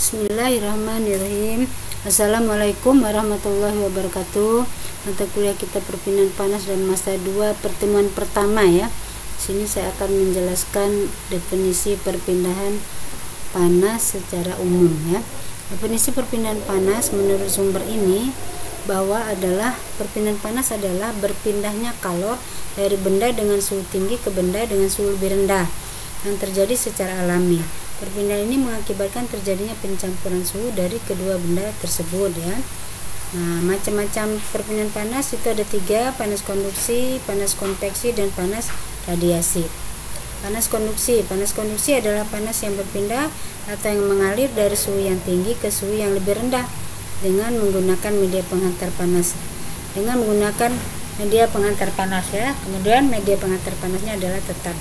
Bismillahirrahmanirrahim. Assalamualaikum warahmatullahi wabarakatuh. Mata kuliah kita perpindahan panas dan massa 2 pertemuan pertama ya. Sini saya akan menjelaskan definisi perpindahan panas secara umum ya. Definisi perpindahan panas menurut sumber ini bahwa perpindahan panas adalah berpindahnya kalor dari benda dengan suhu tinggi ke benda dengan suhu lebih rendah yang terjadi secara alami. Perpindahan ini mengakibatkan terjadinya pencampuran suhu dari kedua benda tersebut ya. Nah, macam-macam perpindahan panas itu ada 3: panas konduksi, panas konveksi, dan panas radiasi. Panas konduksi adalah panas yang berpindah atau yang mengalir dari suhu yang tinggi ke suhu yang lebih rendah dengan menggunakan media penghantar panas. Ya. Kemudian media penghantar panasnya adalah tetap.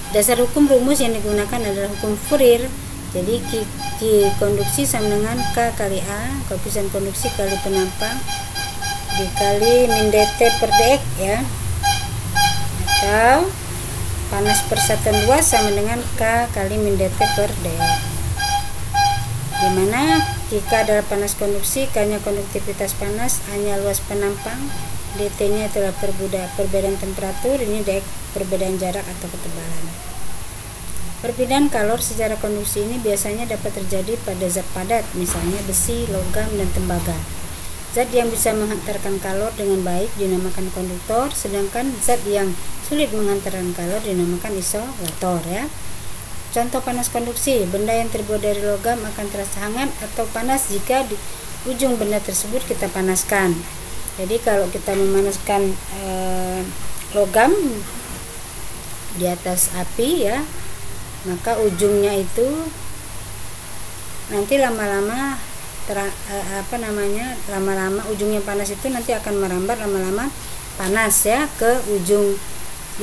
Dasar hukum rumus yang digunakan adalah hukum Fourier. Jadi Q konduksi sama dengan K kali A, koefisien konduksi kali penampang, dikali min dt per dx ya. Atau panas persatuan luas sama dengan K kali min dt per dx. Dimana K adalah panas konduksi, K nya konduktivitas panas, A nya luas penampang, dt nya adalah perbedaan temperatur, ini dx perbedaan jarak atau ketebalan. Perpindahan kalor secara konduksi ini biasanya dapat terjadi pada zat padat, misalnya besi, logam, dan tembaga. Zat yang bisa menghantarkan kalor dengan baik dinamakan konduktor, sedangkan zat yang sulit menghantarkan kalor dinamakan isolator ya. Contoh panas konduksi: benda yang terbuat dari logam akan terasa hangat atau panas jika di ujung benda tersebut kita panaskan. Jadi kalau kita memanaskan logam di atas api ya, maka ujungnya itu nanti lama-lama ujungnya panas itu nanti akan merambat lama-lama panas ya ke ujung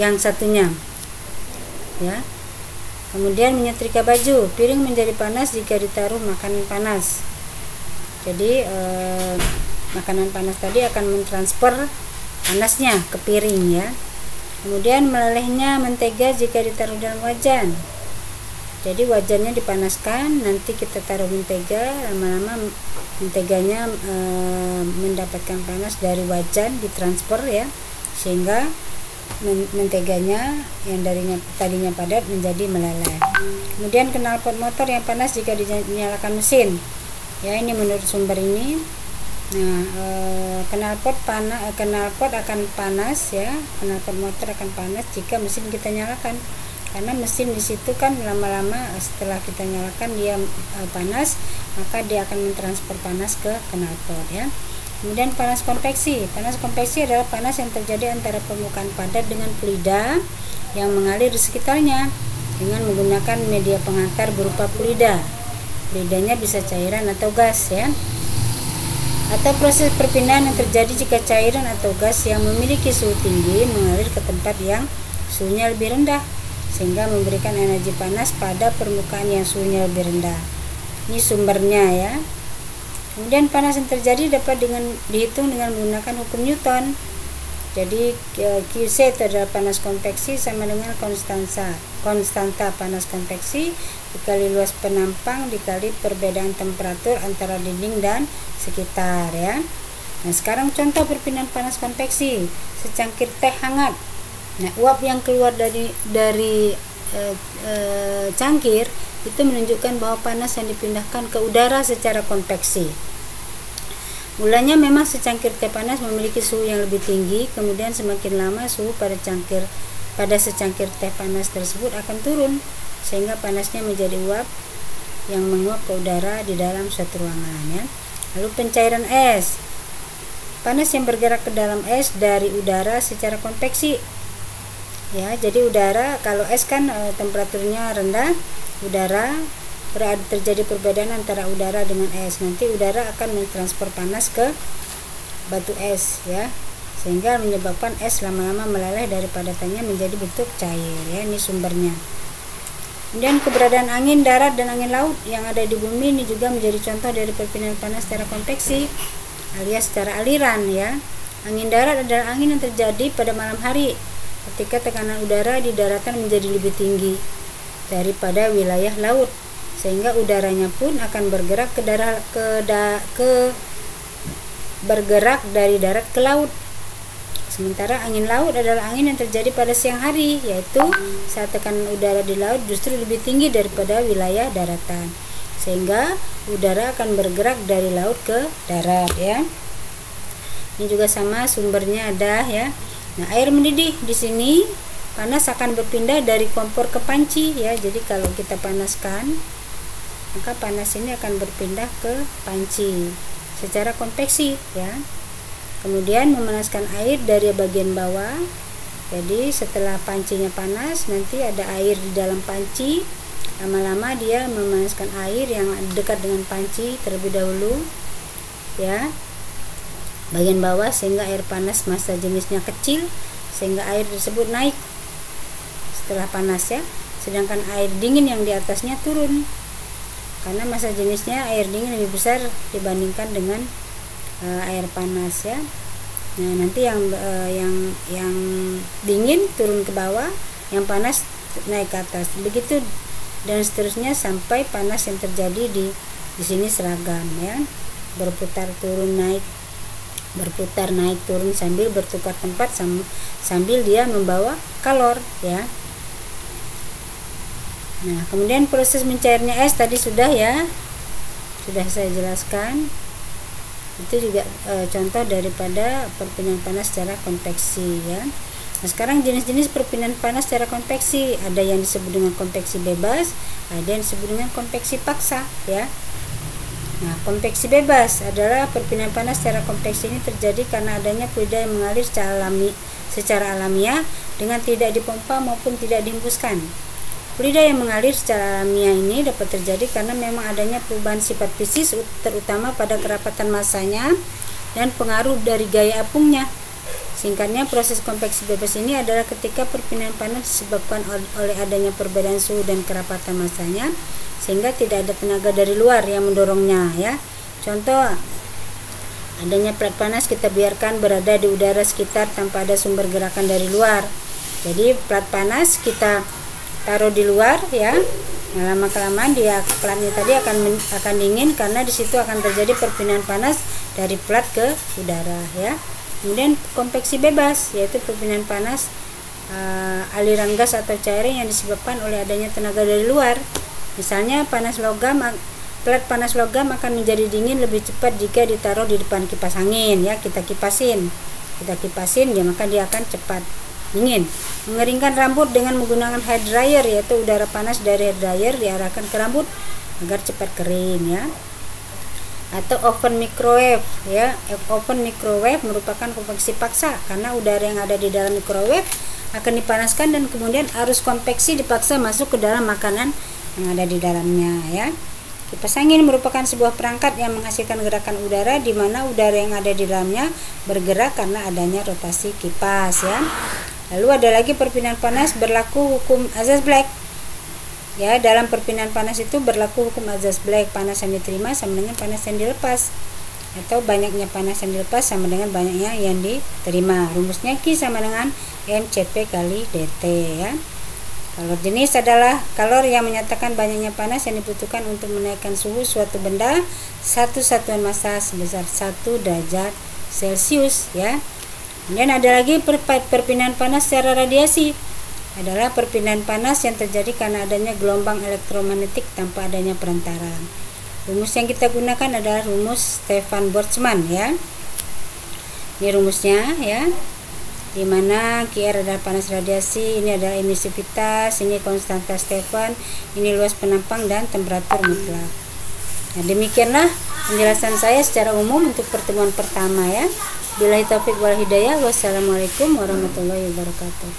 yang satunya ya. Kemudian menyetrika baju, piring menjadi panas jika ditaruh makanan panas. Jadi makanan panas tadi akan mentransfer panasnya ke piring ya. Kemudian melelehnya mentega jika ditaruh dalam wajan. Jadi wajannya dipanaskan, nanti kita taruh mentega, lama-lama menteganya mendapatkan panas dari wajan ditransfer ya, sehingga menteganya yang tadinya padat menjadi meleleh. Kemudian knalpot motor yang panas jika dinyalakan mesin. Ya, ini menurut sumber ini. Nah, knalpot akan panas ya, knalpot motor akan panas jika mesin kita nyalakan, karena mesin di situ kan lama-lama setelah kita nyalakan dia panas, maka dia akan mentransfer panas ke knalpot ya. Kemudian panas konveksi adalah panas yang terjadi antara permukaan padat dengan fluida yang mengalir di sekitarnya dengan menggunakan media penghantar berupa fluida. Fluidanya bisa cairan atau gas ya. Atau proses perpindahan yang terjadi jika cairan atau gas yang memiliki suhu tinggi mengalir ke tempat yang suhunya lebih rendah sehingga memberikan energi panas pada permukaan yang suhunya lebih rendah. Ini sumbernya ya. Kemudian panas yang terjadi dapat dihitung dengan menggunakan hukum Newton. Jadi QC itu adalah panas konveksi sama dengan konstanta panas konveksi dikali luas penampang dikali perbedaan temperatur antara dinding dan sekitar ya. Nah, sekarang contoh perpindahan panas konveksi: secangkir teh hangat. Nah, uap yang keluar dari cangkir itu menunjukkan bahwa panas yang dipindahkan ke udara secara konveksi. Mulanya memang secangkir teh panas memiliki suhu yang lebih tinggi, kemudian semakin lama suhu pada secangkir teh panas tersebut akan turun sehingga panasnya menjadi uap yang menguap ke udara di dalam suatu ruangan ya. Lalu pencairan es, panas yang bergerak ke dalam es dari udara secara konveksi ya. Jadi udara, kalau es kan temperaturnya rendah, udara terjadi perbedaan antara udara dengan es. Nanti udara akan mentransfer panas ke batu es ya, sehingga menyebabkan es lama-lama meleleh dari padatannya menjadi bentuk cair ya. Ini sumbernya. Kemudian keberadaan angin darat dan angin laut yang ada di bumi ini juga menjadi contoh dari perpindahan panas secara konveksi alias secara aliran ya. Angin darat adalah angin yang terjadi pada malam hari ketika tekanan udara di daratan menjadi lebih tinggi daripada wilayah laut, sehingga udaranya pun akan bergerak bergerak dari darat ke laut. Sementara angin laut adalah angin yang terjadi pada siang hari, yaitu saat tekanan udara di laut justru lebih tinggi daripada wilayah daratan, sehingga udara akan bergerak dari laut ke darat ya. Ini juga sama, sumbernya ada ya. Nah, air mendidih di sini panas akan berpindah dari kompor ke panci ya. Jadi kalau kita panaskan, maka panas ini akan berpindah ke panci secara konveksi ya. Kemudian memanaskan air dari bagian bawah. Jadi setelah pancinya panas, nanti ada air di dalam panci. Lama-lama dia memanaskan air yang dekat dengan panci terlebih dahulu ya, bagian bawah, sehingga air panas massa jenisnya kecil, sehingga air tersebut naik setelah panas ya. Sedangkan air dingin yang di atasnya turun, karena massa jenisnya air dingin lebih besar dibandingkan dengan air panas ya. Nah, nanti yang dingin turun ke bawah, yang panas naik ke atas. Begitu dan seterusnya sampai panas yang terjadi di sini seragam ya. Berputar turun naik, berputar naik turun sambil bertukar tempat sambil dia membawa kalor ya. Nah, kemudian proses mencairnya es tadi sudah ya, sudah saya jelaskan. Itu juga contoh daripada perpindahan panas secara konveksi ya. Nah, sekarang jenis-jenis perpindahan panas secara konveksi, ada yang disebut dengan konveksi bebas, ada yang disebut dengan konveksi paksa ya. Nah, konveksi bebas adalah perpindahan panas secara konveksi ini terjadi karena adanya fluida yang mengalir secara alamiah dengan tidak dipompa maupun tidak dihembuskan. Fluida yang mengalir secara alamiah ini dapat terjadi karena memang adanya perubahan sifat fisik, terutama pada kerapatan massanya dan pengaruh dari gaya apungnya. Singkatnya, proses konveksi bebas ini adalah ketika perpindahan panas disebabkan oleh adanya perbedaan suhu dan kerapatan massanya, sehingga tidak ada tenaga dari luar yang mendorongnya ya. Contoh, adanya plat panas kita biarkan berada di udara sekitar tanpa ada sumber gerakan dari luar. Jadi plat panas kita taruh di luar ya. Nah, lama kelamaan dia platnya tadi akan dingin karena di situ akan terjadi perpindahan panas dari plat ke udara ya. Kemudian konveksi bebas, yaitu perpindahan panas aliran gas atau cairan yang disebabkan oleh adanya tenaga dari luar. Misalnya plat panas logam akan menjadi dingin lebih cepat jika ditaruh di depan kipas angin ya. Kita kipasin ya, maka dia akan cepat dingin. Mengeringkan rambut dengan menggunakan hair dryer, yaitu udara panas dari hair dryer diarahkan ke rambut agar cepat kering ya. Atau oven microwave ya. Oven microwave merupakan konveksi paksa karena udara yang ada di dalam microwave akan dipanaskan dan kemudian arus konveksi dipaksa masuk ke dalam makanan yang ada di dalamnya ya. Kipas angin merupakan sebuah perangkat yang menghasilkan gerakan udara di mana udara yang ada di dalamnya bergerak karena adanya rotasi kipas ya. Lalu ada lagi perpindahan panas berlaku hukum Azaz-Black. Ya, dalam perpindahan panas itu berlaku hukum Azaz-Black, panas yang diterima sama dengan panas yang dilepas, atau banyaknya panas yang dilepas sama dengan banyaknya yang diterima. Rumusnya Q sama dengan mCp kali dt ya. Kalor jenis adalah kalor yang menyatakan banyaknya panas yang dibutuhkan untuk menaikkan suhu suatu benda satu satuan massa sebesar 1 derajat Celcius ya. Kemudian ada lagi perpindahan panas secara radiasi, adalah perpindahan panas yang terjadi karena adanya gelombang elektromagnetik tanpa adanya perantara. Rumus yang kita gunakan adalah rumus Stefan Boltzmann ya. Ini rumusnya ya, di mana QR adalah panas radiasi, ini adalah emisivitas, ini konstanta Stefan, ini luas penampang dan temperatur mutlak. Nah, demikianlah penjelasan saya secara umum untuk pertemuan pertama ya. Billahi taufiq wal hidayah. Wassalamualaikum warahmatullahi wabarakatuh.